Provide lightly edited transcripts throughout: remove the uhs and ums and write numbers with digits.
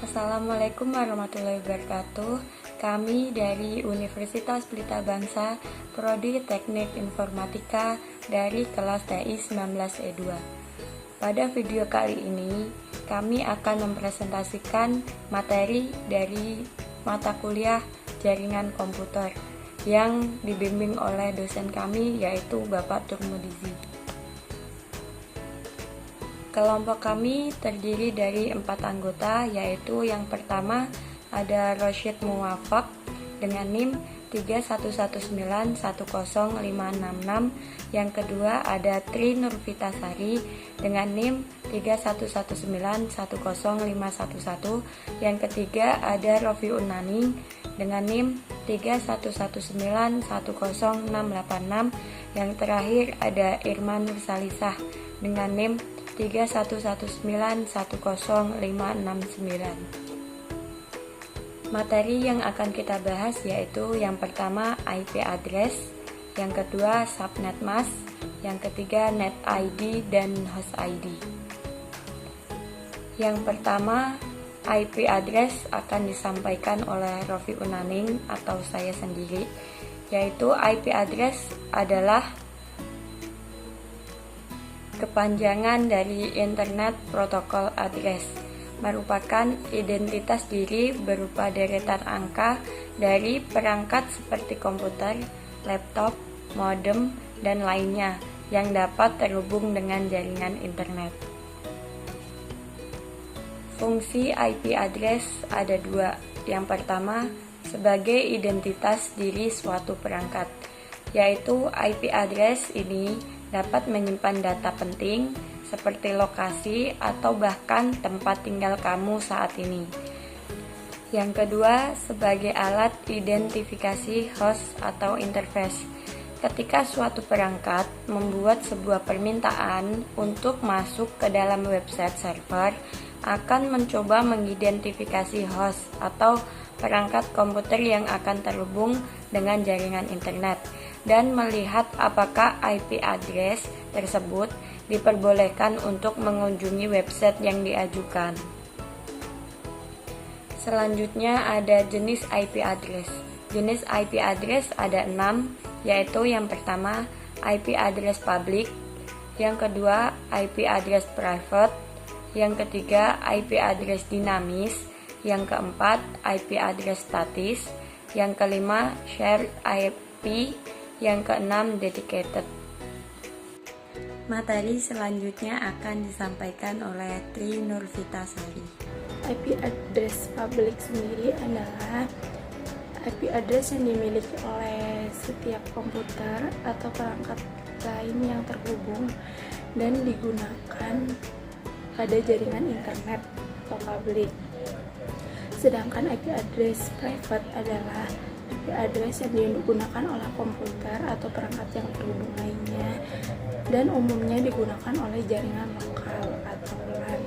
Assalamualaikum warahmatullahi wabarakatuh. Kami dari Universitas Pelita Bangsa, Prodi Teknik Informatika dari kelas TI 19E2. Pada video kali ini, kami akan mempresentasikan materi dari mata kuliah Jaringan Komputer yang dibimbing oleh dosen kami, yaitu Bapak Turmudizi. Kelompok kami terdiri dari 4 anggota, yaitu yang pertama ada Rosyid Muwafaq dengan NIM 311910566, yang kedua ada Tri Nurvitasari dengan NIM 311910511, yang ketiga ada Rofiun Naning dengan NIM 311910686, yang terakhir ada Irman Nursalisah dengan NIM 311910569. Materi yang akan kita bahas yaitu yang pertama IP address, yang kedua subnet mask, yang ketiga net ID dan host ID. Yang pertama IP address akan disampaikan oleh Rofiun Naning atau saya sendiri, yaitu IP address adalah kepanjangan dari Internet Protocol Address, merupakan identitas diri berupa deretan angka dari perangkat seperti komputer, laptop, modem, dan lainnya yang dapat terhubung dengan jaringan internet. Fungsi IP address ada dua. Yang pertama, sebagai identitas diri suatu perangkat, yaitu IP address ini dapat menyimpan data penting seperti lokasi atau bahkan tempat tinggal kamu saat ini. Yang kedua, sebagai alat identifikasi host atau interface. Ketika suatu perangkat membuat sebuah permintaan untuk masuk ke dalam website server, akan mencoba mengidentifikasi host atau perangkat komputer yang akan terhubung dengan jaringan internet dan melihat apakah IP address tersebut diperbolehkan untuk mengunjungi website yang diajukan. Selanjutnya ada jenis IP address. Jenis IP address ada 6, yaitu yang pertama IP address public, yang kedua IP address private, yang ketiga IP address dinamis, yang keempat IP address statis, yang kelima shared IP, yang keenam dedicated. Materi selanjutnya akan disampaikan oleh Tri Nurvitasari. IP address public sendiri adalah IP address yang dimiliki oleh setiap komputer atau perangkat lain yang terhubung dan digunakan pada jaringan internet atau publik. Sedangkan IP address private adalah IP address yang digunakan oleh komputer atau perangkat yang terhubung lainnya dan umumnya digunakan oleh jaringan lokal atau LAN.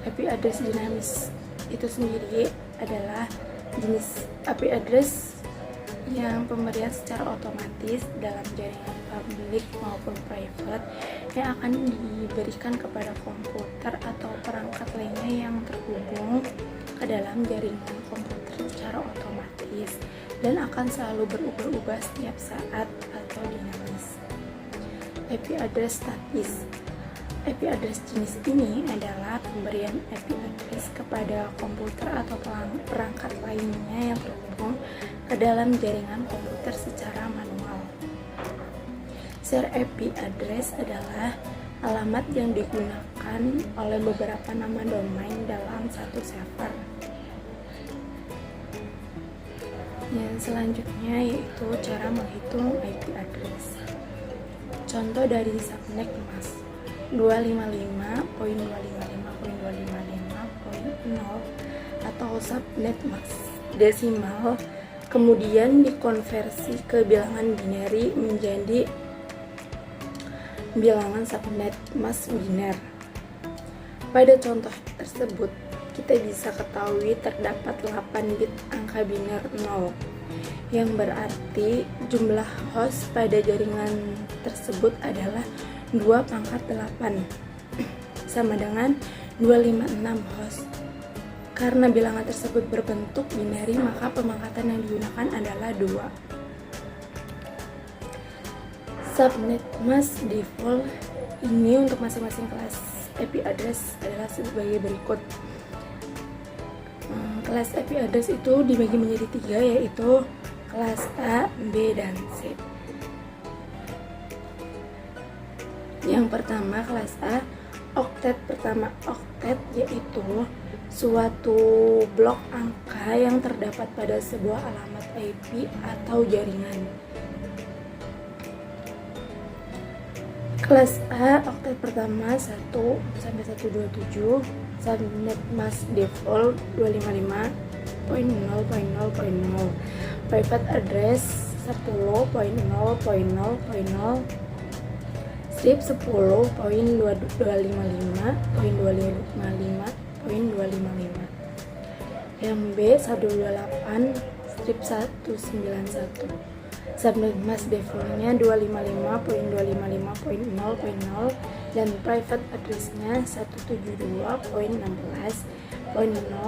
IP address dinamis itu sendiri adalah jenis IP address yang pemberian secara otomatis dalam jaringan publik maupun private yang akan diberikan kepada komputer atau perangkat lainnya yang terhubung ke dalam jaringan komputer secara otomatis dan akan selalu berubah-ubah setiap saat atau dinamis. IP address statis. IP address jenis ini adalah pemberian IP address kepada komputer atau perangkat lainnya yang terhubung ke dalam jaringan komputer secara manual. Share IP address adalah alamat yang digunakan oleh beberapa nama domain dalam satu server. Yang selanjutnya yaitu cara menghitung IP address. Contoh dari subnet mask 255.255.255.0 atau subnet mask desimal, kemudian dikonversi ke bilangan binary menjadi bilangan subnet mask biner. Pada contoh tersebut, kita bisa ketahui terdapat 8 bit angka biner 0, yang berarti jumlah host pada jaringan tersebut adalah 2 pangkat 8 sama dengan 256 host. Karena bilangan tersebut berbentuk binary, maka pemangkatan yang digunakan adalah 2. Subnet mask default ini untuk masing-masing kelas IP address adalah sebagai berikut. Kelas IP address itu dibagi menjadi 3, yaitu kelas A, B, dan C. Yang pertama kelas A, oktet pertama. Oktet yaitu suatu blok angka yang terdapat pada sebuah alamat IP atau jaringan. Kelas A, oktet pertama 1 sampai 127, subnet mask default 255.0.0.0, private address 10.0.0.0, strip 10.255.255.255. Yang B 128, strip 191. Subnet mask defaultnya 255.255.0.0 dan private addressnya 172.16.0.0,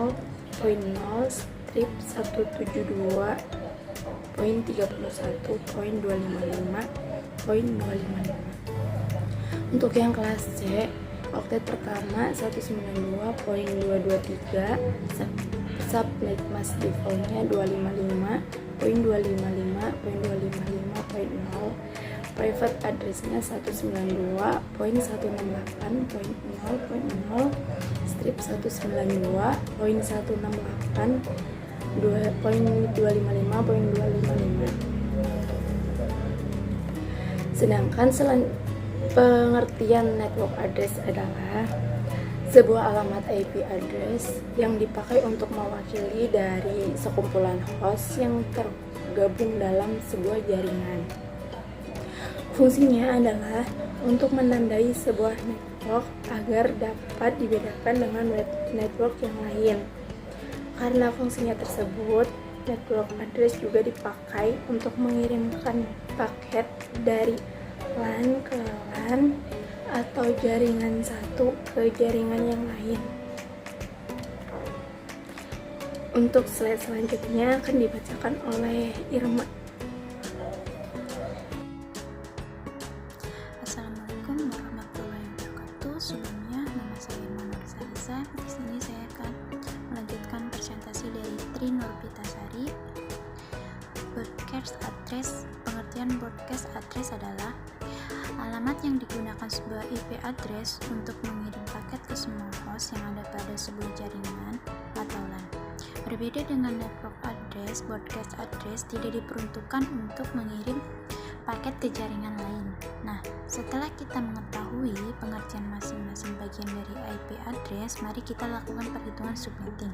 strip 172.31.255.255. Untuk yang kelas C, oktet pertama 192.223, subnet mask defaultnya 255.255.255.0, private addressnya 192.168.0.0, strip 192.168.255.255. Sedangkan pengertian network address adalah sebuah alamat IP address yang dipakai untuk mewakili dari sekumpulan host yang tergabung dalam sebuah jaringan. Fungsinya adalah untuk menandai sebuah network agar dapat dibedakan dengan network yang lain. Karena fungsinya tersebut, network address juga dipakai untuk mengirimkan paket dari LAN ke LAN atau jaringan satu ke jaringan yang lain. Untuk slide selanjutnya akan dibacakan oleh Irma. Assalamualaikum warahmatullahi wabarakatuh. Sebelumnya nama saya Irma Nursalisa. Di sini saya akan melanjutkan presentasi dari Tri Nurpitasari. Broadcast address. Pengertian broadcast address adalah alamat yang digunakan sebuah IP address untuk mengirim paket ke semua host yang ada pada sebuah jaringan atau LAN. Berbeda dengan network address, broadcast address tidak diperuntukkan untuk mengirim paket ke jaringan lain. Nah, setelah kita mengetahui pengertian masing-masing bagian dari IP address, mari kita lakukan perhitungan subnetting.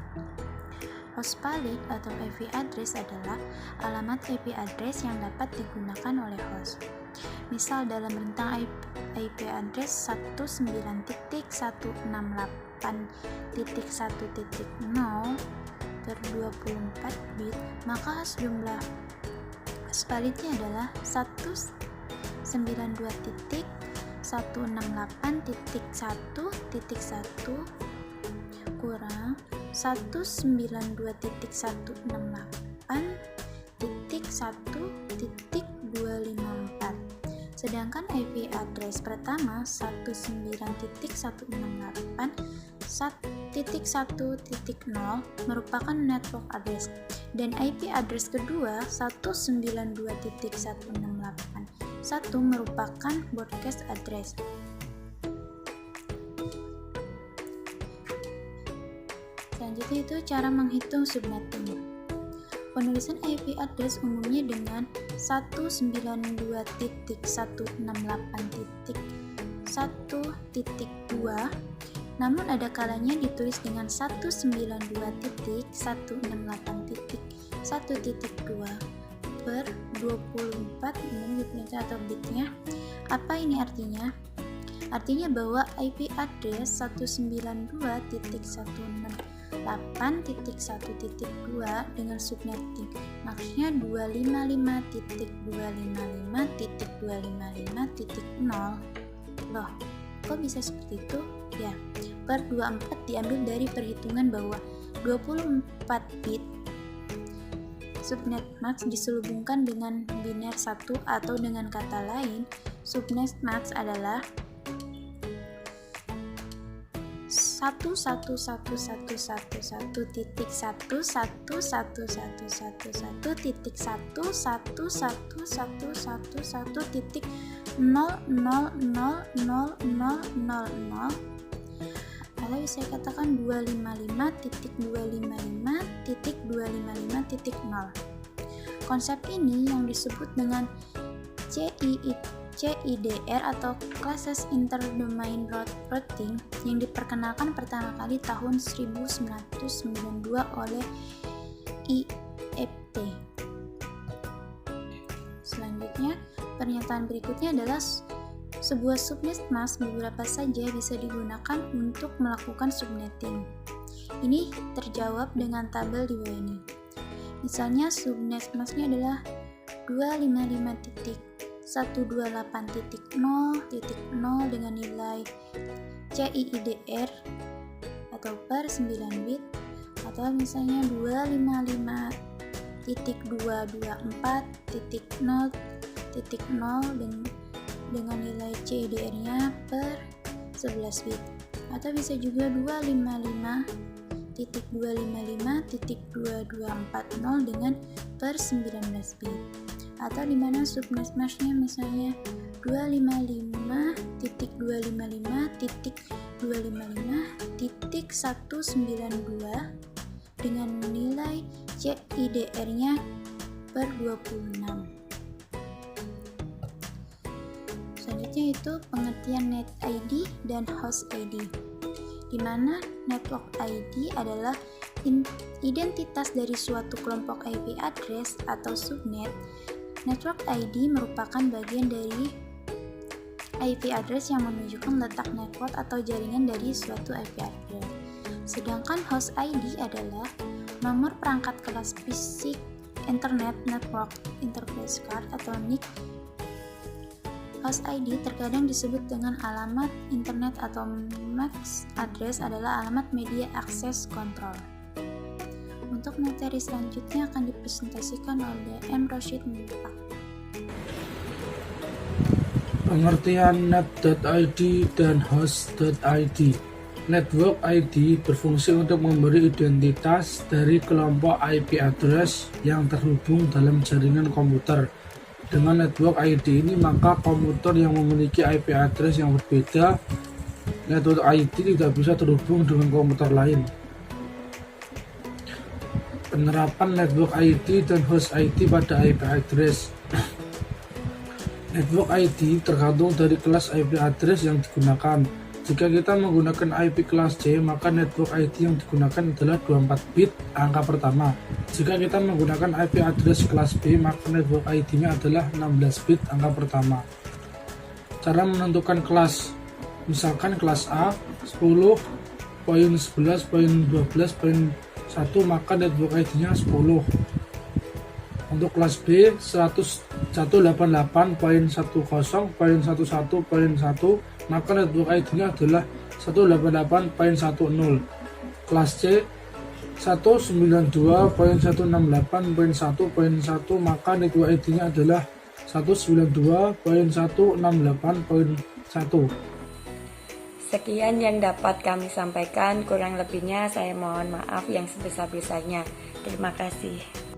Host valid atau IP address adalah alamat IP address yang dapat digunakan oleh host. Misal dalam rentang IP address 19.1.1.0/24 bit, maka jumlah host validnya adalah 192.168.1 kurang 192.168.1.254. Sedangkan IP address pertama 19.168.1.0 merupakan network address dan IP address kedua 192.168.1 merupakan broadcast address. Selanjutnya itu cara menghitung subnetting. Penulisan IP address umumnya dengan 192.168.1.2, namun ada kalanya ditulis dengan 192.168.1.2 per 24 unit atau bitnya. Apa ini artinya? Artinya bahwa IP address 192.168.1.2 dengan subnetting maksudnya 255.255.255.0. Loh, kok bisa seperti itu? Ya, per 24 diambil dari perhitungan bahwa 24 bit. Subnet max diselubungkan dengan biner 1 atau dengan kata lain, subnet max adalah 111.111.111.0000000 atau bisa dikatakan 255.255.255.0. Konsep ini yang disebut dengan CIDR atau Classes Interdomain Routing yang diperkenalkan pertama kali tahun 1992 oleh IEEE. Selanjutnya, pernyataan berikutnya adalah sebuah subnet mask beberapa saja bisa digunakan untuk melakukan subnetting. Ini terjawab dengan tabel di bawah ini. Misalnya subnet masknya adalah 255.128.0.0 dengan nilai CIDR atau per 9 bit, atau misalnya 255.224.0.0 dengan nilai CIDR-nya per 11 bit, atau bisa juga 255.255.2240 dengan per 19 bit, atau dimana subnet masknya misalnya 255.255.192 dengan nilai CIDR-nya per 26. Selanjutnya itu pengertian net ID dan host ID, di mana network ID adalah identitas dari suatu kelompok IP address atau subnet. Network ID merupakan bagian dari IP address yang menunjukkan letak network atau jaringan dari suatu IP address. Sedangkan host ID adalah nomor perangkat kelas fisik Internet Network Interface Card atau NIC. Host ID terkadang disebut dengan alamat internet atau MAC address adalah alamat media access control. Untuk materi selanjutnya akan dipresentasikan oleh M. Roshid Mubarak. Pengertian net.id dan host.id. Network ID berfungsi untuk memberi identitas dari kelompok IP address yang terhubung dalam jaringan komputer. Dengan network ID ini, maka komputer yang memiliki IP address yang berbeda, network ID tidak bisa terhubung dengan komputer lain. Penerapan network ID dan host ID pada IP address. Network ID tergantung dari kelas IP address yang digunakan. Jika kita menggunakan IP kelas C, maka network ID yang digunakan adalah 24 bit angka pertama. Jika kita menggunakan IP address kelas B, maka network ID-nya adalah 16 bit angka pertama. Cara menentukan kelas, misalkan kelas A 10.11.12.1, maka network ID-nya 10. Untuk kelas B 188.10.11.1, maka network ID-nya adalah 188.10. Kelas C 192.168.1.1, maka network ID-nya adalah 192.168.1. Sekian yang dapat kami sampaikan, kurang lebihnya saya mohon maaf yang sebesar-besarnya. Terima kasih.